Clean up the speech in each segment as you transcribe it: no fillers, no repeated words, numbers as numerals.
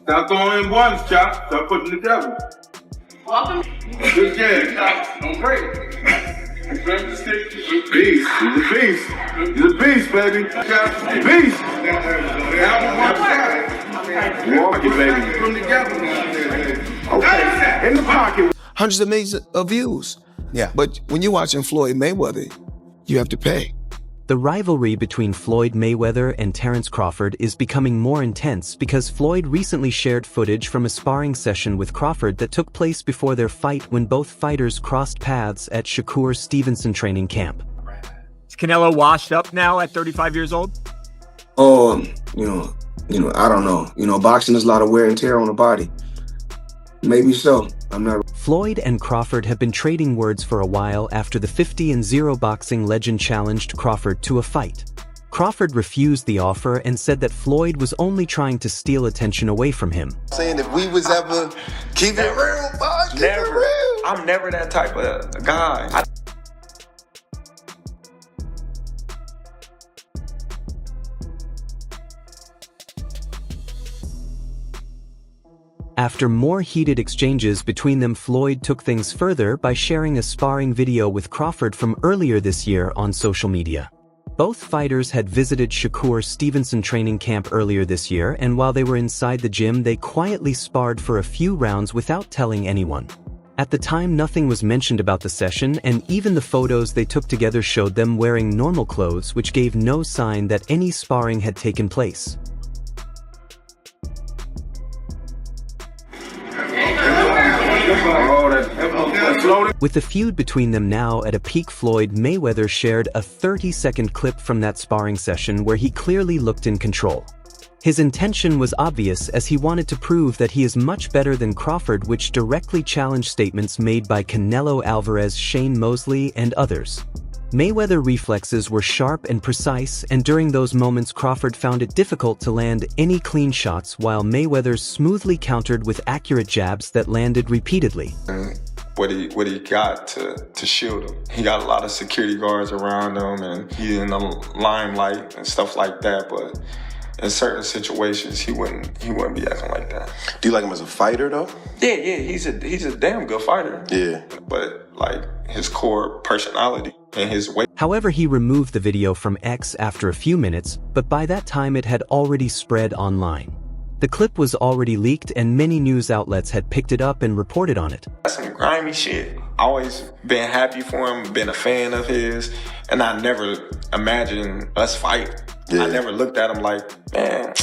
Stop throwing in buns, Chop. Start putting it together. Welcome. Good game, Chop. I'm great. He's a beast. He's a beast. He's a beast, baby. Chop. Beast. Walk it, baby. Put them together. Okay. In the pocket. Hundreds of millions of views. Yeah. But when you're watching Floyd Mayweather, you have to pay. The rivalry between Floyd Mayweather and Terence Crawford is becoming more intense because Floyd recently shared footage from a sparring session with Crawford that took place before their fight when both fighters crossed paths at Shakur Stevenson training camp. Is Canelo washed up now at 35 years old? I don't know. Boxing is a lot of wear and tear on the body. Maybe so. I'm not. Floyd and Crawford have been trading words for a while after the 50-0 boxing legend challenged Crawford to a fight. Crawford refused the offer and said that Floyd was only trying to steal attention away from him. Saying if we was ever keep it real, boss, keep it real. I'm never that type of guy. After more heated exchanges between them, Floyd took things further by sharing a sparring video with Crawford from earlier this year on social media. Both fighters had visited Shakur Stevenson training camp earlier this year, and while they were inside the gym, they quietly sparred for a few rounds without telling anyone. At the time, nothing was mentioned about the session, and even the photos they took together showed them wearing normal clothes, which gave no sign that any sparring had taken place. With the feud between them now at a peak, Floyd Mayweather shared a 30-second clip from that sparring session where he clearly looked in control. His intention was obvious, as he wanted to prove that he is much better than Crawford, which directly challenged statements made by Canelo Alvarez, Shane Mosley, and others. Mayweather reflexes were sharp and precise, and during those moments Crawford found it difficult to land any clean shots, while Mayweather smoothly countered with accurate jabs that landed repeatedly. What he got to shield him. He got a lot of security guards around him, and he in the limelight and stuff like that, but in certain situations he wouldn't be acting like that. Do you like him as a fighter though? Yeah, he's a damn good fighter. Yeah. But like his core personality and his weight. However, he removed the video from X after a few minutes, but by that time it had already spread online. The clip was already leaked, and many news outlets had picked it up and reported on it. That's some grimy shit. Always been happy for him, been a fan of his, and I never imagined us fight. Yeah. I never looked at him like, man.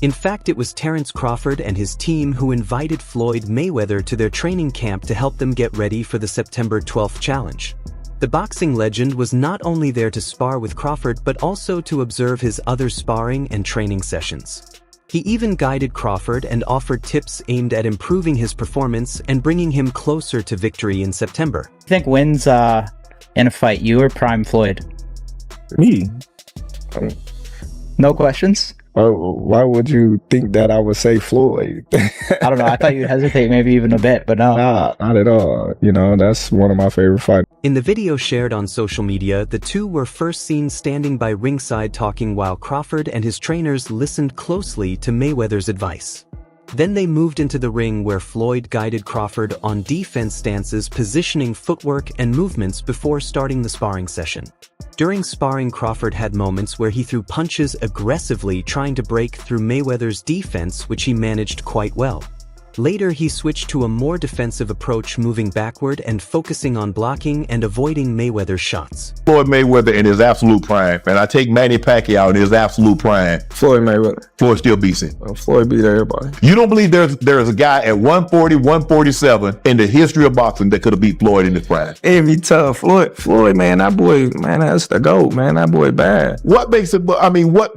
In fact, it was Terence Crawford and his team who invited Floyd Mayweather to their training camp to help them get ready for the September 12th challenge. The boxing legend was not only there to spar with Crawford, but also to observe his other sparring and training sessions. He even guided Crawford and offered tips aimed at improving his performance and bringing him closer to victory in September. I think wins in a fight, you or Prime Floyd? Me? No questions? Why would you think that I would say Floyd? I don't know. I thought you'd hesitate maybe even a bit, but no. Nah, not at all. That's one of my favorite fighters. In the video shared on social media, the two were first seen standing by ringside talking while Crawford and his trainers listened closely to Mayweather's advice. Then they moved into the ring, where Floyd guided Crawford on defense stances, positioning, footwork, and movements before starting the sparring session. During sparring, Crawford had moments where he threw punches aggressively, trying to break through Mayweather's defense, which he managed quite well. Later, he switched to a more defensive approach, moving backward and focusing on blocking and avoiding Mayweather's shots. Floyd Mayweather in his absolute prime, and I take Manny Pacquiao in his absolute prime. Floyd Mayweather. Floyd still beats him. Floyd beat everybody. You don't believe there's a guy at 140, 147 in the history of boxing that could have beat Floyd in his prime? It'd be tough. Floyd, man, that boy, man, that's the GOAT, man. That boy bad. What makes it,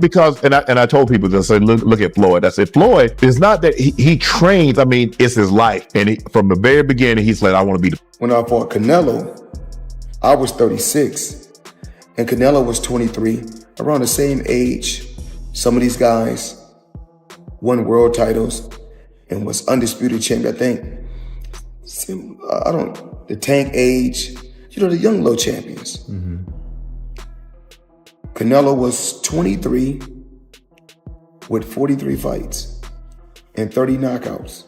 because, and I told people, I said, look at Floyd. I said, Floyd, it's not that he trains, it's his life. And from the very beginning, he said, I want to be the... When I fought Canelo, I was 36 and Canelo was 23, around the same age. Some of these guys won world titles and was undisputed champion. I think, the Tank age, the young low champions. Mm-hmm. Canelo was 23 with 43 fights. and 30 knockouts.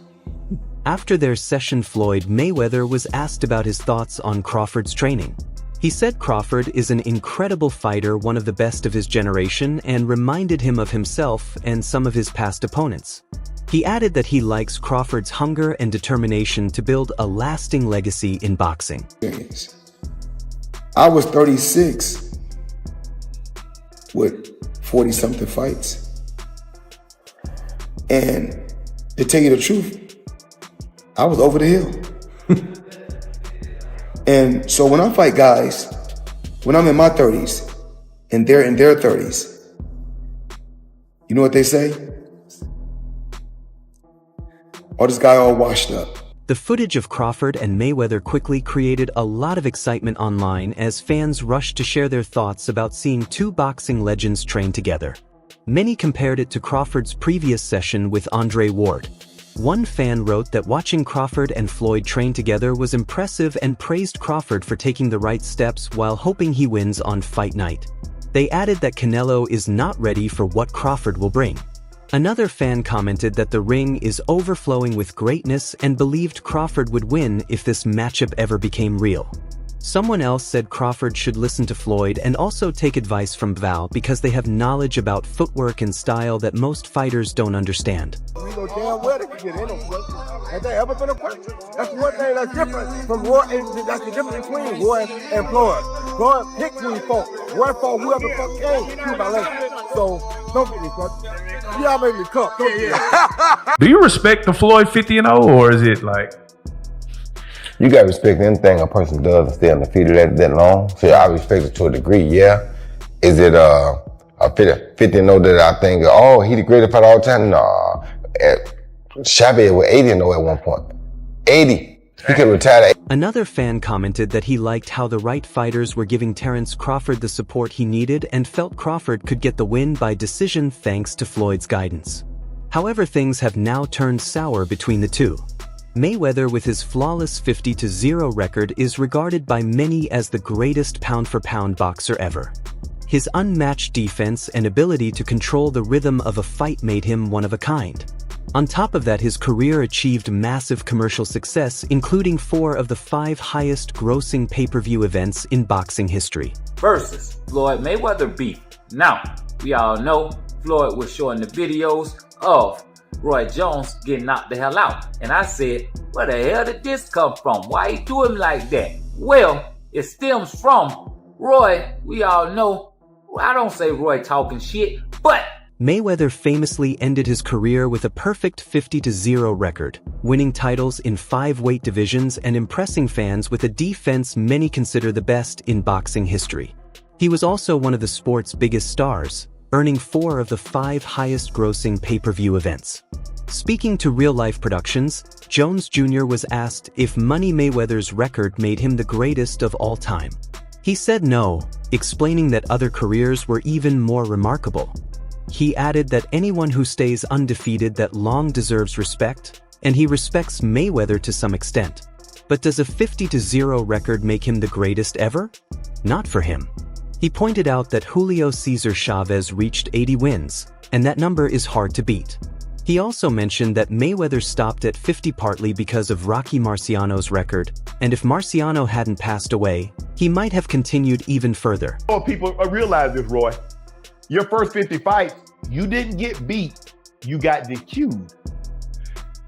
After their session, Floyd Mayweather was asked about his thoughts on Crawford's training. He said Crawford is an incredible fighter, one of the best of his generation, and reminded him of himself and some of his past opponents. He added that he likes Crawford's hunger and determination to build a lasting legacy in boxing. I was 36 with 40-something fights. And to tell you the truth, I was over the hill. And so when I fight guys, when I'm in my 30s and they're in their 30s, you know what they say? Oh, this guy all washed up. The footage of Crawford and Mayweather quickly created a lot of excitement online as fans rushed to share their thoughts about seeing two boxing legends train together. Many compared it to Crawford's previous session with Andre Ward. One fan wrote that watching Crawford and Floyd train together was impressive and praised Crawford for taking the right steps while hoping he wins on fight night. They added that Canelo is not ready for what Crawford will bring. Another fan commented that the ring is overflowing with greatness and believed Crawford would win if this matchup ever became real. Someone else said Crawford should listen to Floyd and also take advice from Val because they have knowledge about footwork and style that most fighters don't understand. We know damn well they can get in them. Has that ever been a question? That's one thing that's different from Roy. That's the difference between Roy and Floyd. Floyd picked who he fought. Roy fought whoever the fuck came. Excuse my language. So don't get me fucked. Y'all made me cup. Do you respect the Floyd 50-0, or is it like? You gotta respect anything a person does and stay undefeated that long. So I respect it to a degree, yeah. Is it a 50-0 that I think, oh, he the greatest fighter all the time? Nah. Chavez was 80-0 at one point. 80. He could retire at 80. Another fan commented that he liked how the right fighters were giving Terence Crawford the support he needed and felt Crawford could get the win by decision thanks to Floyd's guidance. However, things have now turned sour between the two. Mayweather, with his flawless 50-0 record, is regarded by many as the greatest pound-for-pound boxer ever. His unmatched defense and ability to control the rhythm of a fight made him one of a kind. On top of that, his career achieved massive commercial success, including 4 of the 5 highest-grossing pay-per-view events in boxing history. Versus Floyd Mayweather beef. Now, we all know Floyd was showing the videos of Roy Jones getting knocked the hell out. And I said, where the hell did this come from? Why he do him like that? Well, it stems from Roy. We all know, I don't say Roy talking shit, but Mayweather famously ended his career with a perfect 50-0 record, winning titles in 5 weight divisions and impressing fans with a defense many consider the best in boxing history. He was also one of the sport's biggest stars, earning 4 of the 5 highest-grossing pay-per-view events. Speaking to Real Life Productions, Jones Jr. was asked if Money Mayweather's record made him the greatest of all time. He said no, explaining that other careers were even more remarkable. He added that anyone who stays undefeated that long deserves respect, and he respects Mayweather to some extent. But does a 50-0 record make him the greatest ever? Not for him. He pointed out that Julio Cesar Chavez reached 80 wins, and that number is hard to beat. He also mentioned that Mayweather stopped at 50 partly because of Rocky Marciano's record, and if Marciano hadn't passed away, he might have continued even further. Oh, people realize this, Roy. Your first 50 fights, you didn't get beat, you got DQ'd.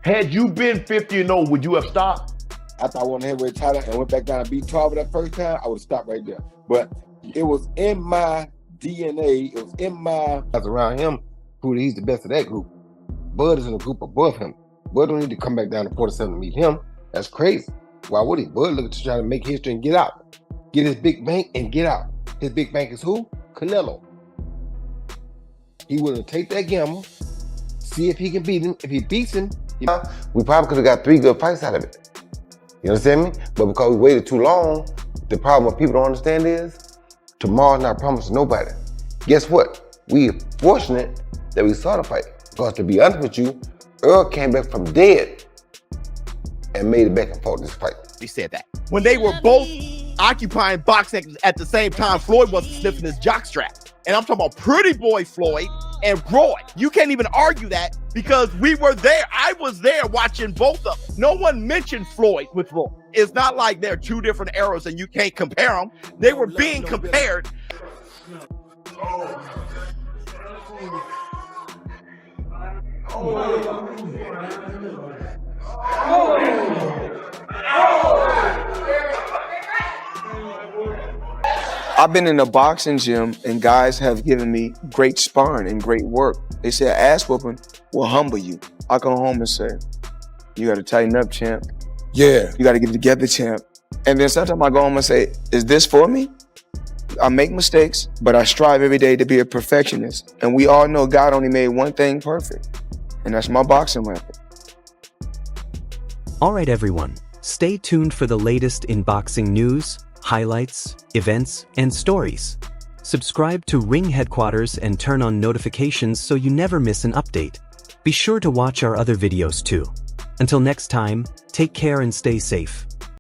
Had you been 50-0, would you have stopped? After I won the heavyweight title and went back down and beat 12 that first time, I would have stopped right there. But it was in my DNA. It was in my... That's around him, he's the best of that group. Bud is in a group above him. Bud don't need to come back down to 47 to meet him. That's crazy. Why would he? Bud looking to try to make history and get out. Get his big bank and get out. His big bank is who? Canelo. He willing to take that gamble, see if he can beat him. If he beats him, we probably could have got 3 good fights out of it. You understand me? But because we waited too long, the problem what people don't understand is, tomorrow's not promised to nobody. Guess what? We are fortunate that we saw the fight. Because to be honest with you, Earl came back from dead and made it back and fought this fight. He said that. When they were both occupying boxing at the same time, Floyd wasn't sniffing his jockstrap. And I'm talking about Pretty Boy Floyd and Roy. You can't even argue that because we were there. I was there watching both of them. No one mentioned Floyd with Roy. It's not like they're two different eras and you can't compare them. They were being compared. I've been in a boxing gym and guys have given me great sparring and great work. They say ass whooping will humble you. I come home and say, you got to tighten up, champ. Yeah. You got to get it together, champ. And then sometimes I go home and say, is this for me? I make mistakes, but I strive every day to be a perfectionist. And we all know God only made one thing perfect, and that's my boxing method. All right, everyone. Stay tuned for the latest in boxing news, highlights, events, and stories. Subscribe to Ring Headquarters and turn on notifications so you never miss an update. Be sure to watch our other videos too. Until next time, take care and stay safe.